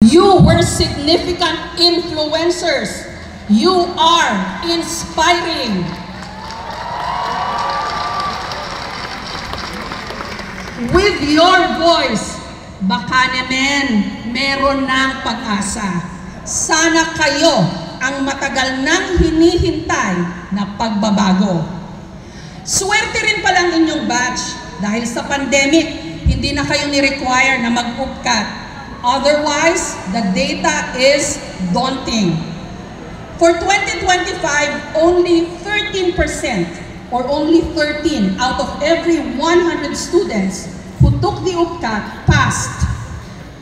You were significant influencers. You are inspiring. With your voice, baka naman meron ng pag-asa. Sana kayo ang matagal nang hinihintay na pagbabago. Swerte rin palang inyong batch dahil sa pandemic, hindi na kayo ni-require na mag-upcat. Otherwise, the data is daunting. For 2025, only 13% or only 13 out of every 100 students who took the UPCAT passed.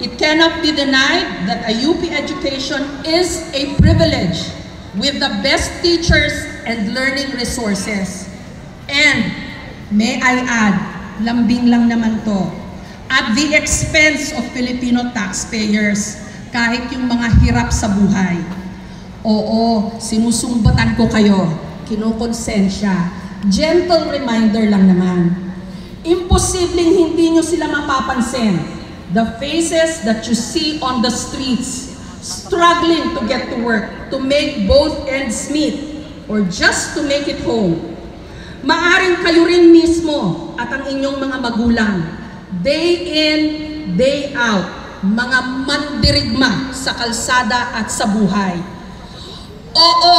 It cannot be denied that a UP education is a privilege with the best teachers and learning resources. And may I add, lambing lang naman to, at the expense of Filipino taxpayers, kahit yung mga hirap sa buhay. Oo, sinusumbatan ko kayo, kinukonsensya. Gentle reminder lang naman. Imposibleng hindi nyo sila mapapansin. The faces that you see on the streets, struggling to get to work, to make both ends meet, or just to make it home. Maaring kayo rin mismo at ang inyong mga magulang, day in, day out, mga mandirigma sa kalsada at sa buhay. Oo,